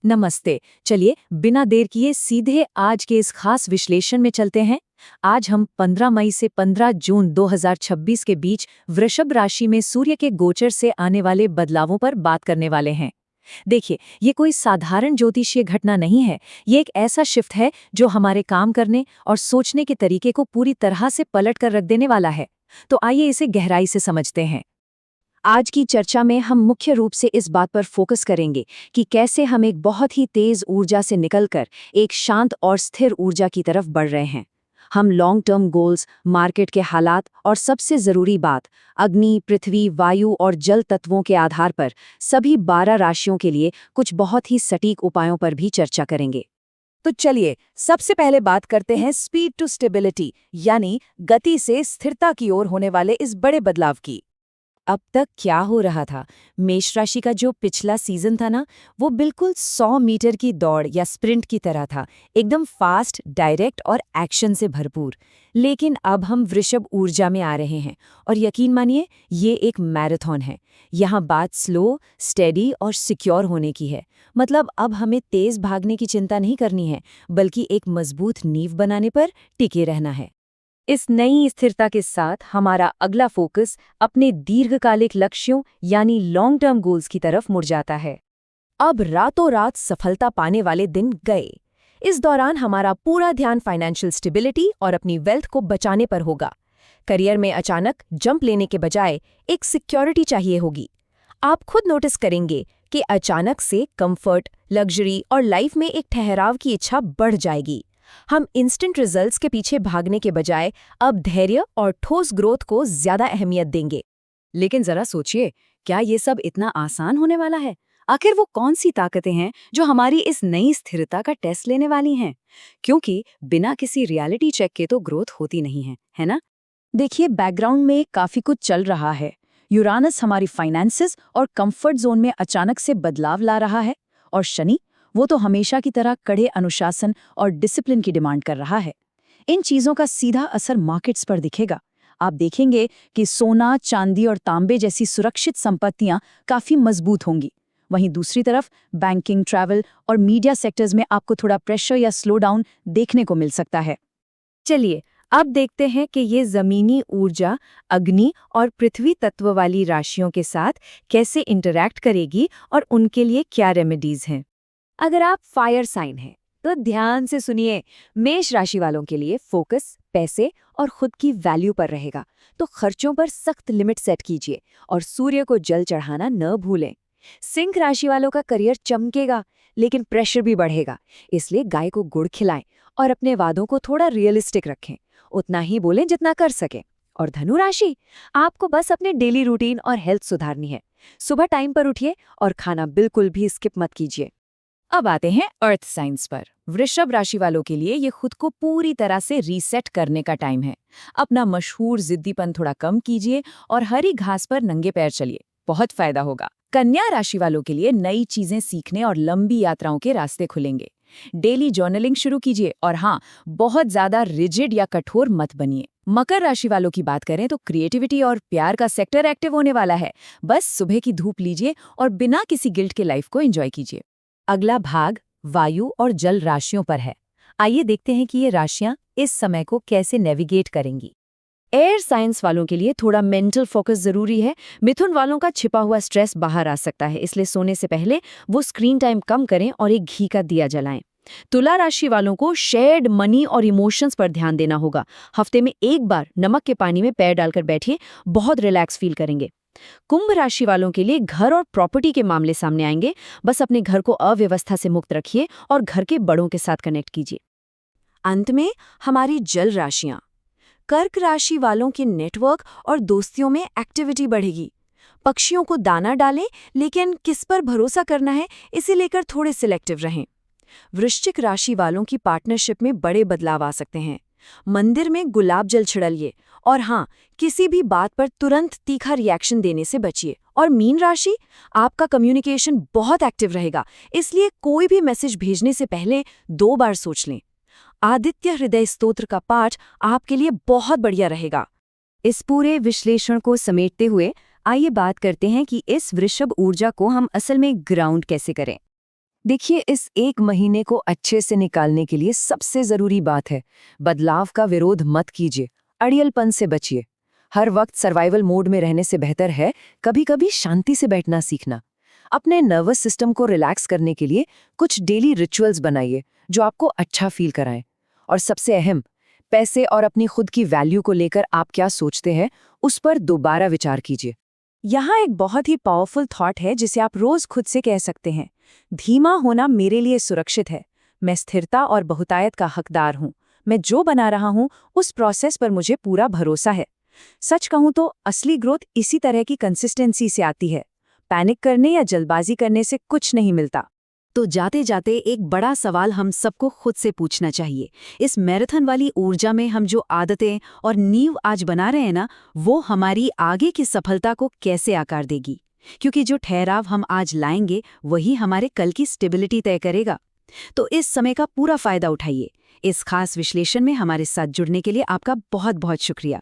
नमस्ते। चलिए बिना देर किए सीधे आज के इस खास विश्लेषण में चलते हैं। आज हम 15 मई से 15 जून 2026 के बीच वृषभ राशि में सूर्य के गोचर से आने वाले बदलावों पर बात करने वाले हैं। देखिए, ये कोई साधारण ज्योतिषीय घटना नहीं है। ये एक ऐसा शिफ्ट है जो हमारे काम करने और सोचने के तरीके को पूरी तरह से पलट कर रख देने वाला है। तो आइए इसे गहराई से समझते हैं। आज की चर्चा में हम मुख्य रूप से इस बात पर फोकस करेंगे कि कैसे हम एक बहुत ही तेज ऊर्जा से निकलकर एक शांत और स्थिर ऊर्जा की तरफ बढ़ रहे हैं। हम लॉन्ग टर्म गोल्स, मार्केट के हालात और सबसे जरूरी बात अग्नि, पृथ्वी, वायु और जल तत्वों के आधार पर सभी 12 राशियों के लिए कुछ बहुत ही सटीक उपायों पर भी चर्चा करेंगे। तो चलिए सबसे पहले बात करते हैं स्पीड टू स्टेबिलिटी, यानी गति से स्थिरता की ओर होने वाले इस बड़े बदलाव की। अब तक क्या हो रहा था? मेष राशि का जो पिछला सीजन था ना, वो बिल्कुल 100 मीटर की दौड़ या स्प्रिंट की तरह था, एकदम फास्ट, डायरेक्ट और एक्शन से भरपूर। लेकिन अब हम वृषभ ऊर्जा में आ रहे हैं और यकीन मानिए, ये एक मैराथन है। यहाँ बात स्लो, स्टेडी और सिक्योर होने की है। मतलब अब हमें तेज भागने की चिंता नहीं करनी है, बल्कि एक मजबूत नींव बनाने पर टिके रहना है। इस नई स्थिरता के साथ हमारा अगला फोकस अपने दीर्घकालिक लक्ष्यों यानी लॉन्ग टर्म गोल्स की तरफ मुड़ जाता है। अब रातों रात सफलता पाने वाले दिन गए। इस दौरान हमारा पूरा ध्यान फाइनेंशियल स्टेबिलिटी और अपनी वेल्थ को बचाने पर होगा। करियर में अचानक जंप लेने के बजाय एक सिक्योरिटी चाहिए होगी। आप खुद नोटिस करेंगे कि अचानक से कंफर्ट, लग्जरी और लाइफ में एक ठहराव की इच्छा बढ़ जाएगी। हम इंस्टेंट रिजल्ट्स के पीछे भागने के बजाय अब धैर्य और ठोस ग्रोथ को ज्यादा अहमियत देंगे। लेकिन जरा सोचिए, क्या ये सब इतना आसान होने वाला है? आखिर वो कौन सी ताकतें हैं जो हमारी इस नई स्थिरता का टेस्ट लेने वाली हैं? क्योंकि बिना किसी रियलिटी चेक के तो ग्रोथ होती नहीं है ना? देखिए, बैकग्राउंड में काफी कुछ चल रहा है। यूरानस हमारी फाइनेंसेस और कंफर्ट जोन में अचानक से बदलाव ला रहा है, और शनि वो तो हमेशा की तरह कड़े अनुशासन और डिसिप्लिन की डिमांड कर रहा है। इन चीजों का सीधा असर मार्केट्स पर दिखेगा। आप देखेंगे कि सोना, चांदी और तांबे जैसी सुरक्षित संपत्तियां काफी मजबूत होंगी। वहीं दूसरी तरफ बैंकिंग, ट्रैवल और मीडिया सेक्टर्स में आपको थोड़ा प्रेशर या स्लो डाउन देखने को मिल सकता है। चलिए अब देखते हैं कि ये जमीनी ऊर्जा अग्नि और पृथ्वी तत्व वाली राशियों के साथ कैसे इंटरैक्ट करेगी और उनके लिए क्या रेमेडीज हैं। अगर आप फायर साइन हैं, तो ध्यान से सुनिए। मेष राशि वालों के लिए फोकस पैसे और खुद की वैल्यू पर रहेगा, तो खर्चों पर सख्त लिमिट सेट कीजिए और सूर्य को जल चढ़ाना न भूलें। सिंह राशि वालों का करियर चमकेगा, लेकिन प्रेशर भी बढ़ेगा, इसलिए गाय को गुड़ खिलाएं और अपने वादों को थोड़ा रियलिस्टिक रखें। उतना ही बोलें जितना कर सकें। और धनु राशि, आपको बस अपने डेली रूटीन और हेल्थ सुधारनी है। सुबह टाइम पर उठिए और खाना बिल्कुल भी स्किप मत कीजिए। अब आते हैं अर्थ साइंस पर। वृषभ राशि वालों के लिए ये खुद को पूरी तरह से रीसेट करने का टाइम है। अपना मशहूर जिद्दीपन थोड़ा कम कीजिए और हरी घास पर नंगे पैर चलिए, बहुत फायदा होगा। कन्या राशि वालों के लिए नई चीजें सीखने और लंबी यात्राओं के रास्ते खुलेंगे। डेली जर्नलिंग शुरू कीजिए और हाँ, बहुत ज्यादा रिजिड या कठोर मत बनिए। मकर राशि वालों की बात करें तो क्रिएटिविटी और प्यार का सेक्टर एक्टिव होने वाला है। बस सुबह की धूप लीजिए और बिना किसी गिल्ट के लाइफ को एंजॉय कीजिए। अगला भाग वायु और जल राशियों पर है। आइए देखते हैं कि ये राशियां इस समय को कैसे नेविगेट करेंगी। एयर साइंस वालों के लिए थोड़ा मेंटल फोकस जरूरी है। मिथुन वालों का छिपा हुआ स्ट्रेस बाहर आ सकता है, इसलिए सोने से पहले वो स्क्रीन टाइम कम करें और एक घी का दिया जलाएं। तुला राशि वालों को शेयर्ड मनी और इमोशंस पर ध्यान देना होगा। हफ्ते में एक बार नमक के पानी में पैर डालकर बैठिए, बहुत रिलैक्स फील करेंगे। कुंभ राशि वालों के लिए घर और प्रॉपर्टी के मामले सामने आएंगे। बस अपने घर को अव्यवस्था से मुक्त रखिए और घर के बड़ों के साथ कनेक्ट कीजिए। अंत में हमारी जल राशियां। कर्क राशि वालों के नेटवर्क और दोस्तियों में एक्टिविटी बढ़ेगी। पक्षियों को दाना डालें, लेकिन किस पर भरोसा करना है इसे लेकर थोड़े सिलेक्टिव रहें। वृश्चिक राशि वालों की पार्टनरशिप में बड़े बदलाव आ सकते हैं। मंदिर में गुलाब जल छिड़लिए और हाँ, किसी भी बात पर तुरंत तीखा रिएक्शन देने से बचिए। और मीन राशि, आपका कम्युनिकेशन बहुत एक्टिव रहेगा, इसलिए कोई भी मैसेज भेजने से पहले 2 बार सोच लें। आदित्य हृदय स्तोत्र का पाठ आपके लिए बहुत बढ़िया रहेगा। इस पूरे विश्लेषण को समेटते हुए आइए बात करते हैं कि इस वृषभ ऊर्जा को हम असल में ग्राउंड कैसे करें। देखिए, इस 1 महीने को अच्छे से निकालने के लिए सबसे जरूरी बात है, बदलाव का विरोध मत कीजिए, अड़ियलपन से बचिए। हर वक्त सर्वाइवल मोड में रहने से बेहतर है कभी कभी शांति से बैठना सीखना। अपने नर्वस सिस्टम को रिलैक्स करने के लिए कुछ डेली रिचुअल्स बनाइए जो आपको अच्छा फील कराएं। और सबसे अहम, पैसे और अपनी खुद की वैल्यू को लेकर आप क्या सोचते हैं, उस पर दोबारा विचार कीजिए। यहाँ एक बहुत ही पावरफुल थॉट है जिसे आप रोज खुद से कह सकते हैं, धीमा होना मेरे लिए सुरक्षित है। मैं स्थिरता और बहुतायत का हकदार हूँ। मैं जो बना रहा हूँ उस प्रोसेस पर मुझे पूरा भरोसा है। सच कहूँ तो असली ग्रोथ इसी तरह की कंसिस्टेंसी से आती है। पैनिक करने या जल्दबाजी करने से कुछ नहीं मिलता। तो जाते जाते एक बड़ा सवाल हम सबको खुद से पूछना चाहिए। इस मैराथन वाली ऊर्जा में हम जो आदतें और नींव आज बना रहे हैं ना, वो हमारी आगे की सफलता को कैसे आकार देगी? क्योंकि जो ठहराव हम आज लाएंगे वही हमारे कल की स्टेबिलिटी तय करेगा। तो इस समय का पूरा फायदा उठाइए। इस खास विश्लेषण में हमारे साथ जुड़ने के लिए आपका बहुत बहुत शुक्रिया।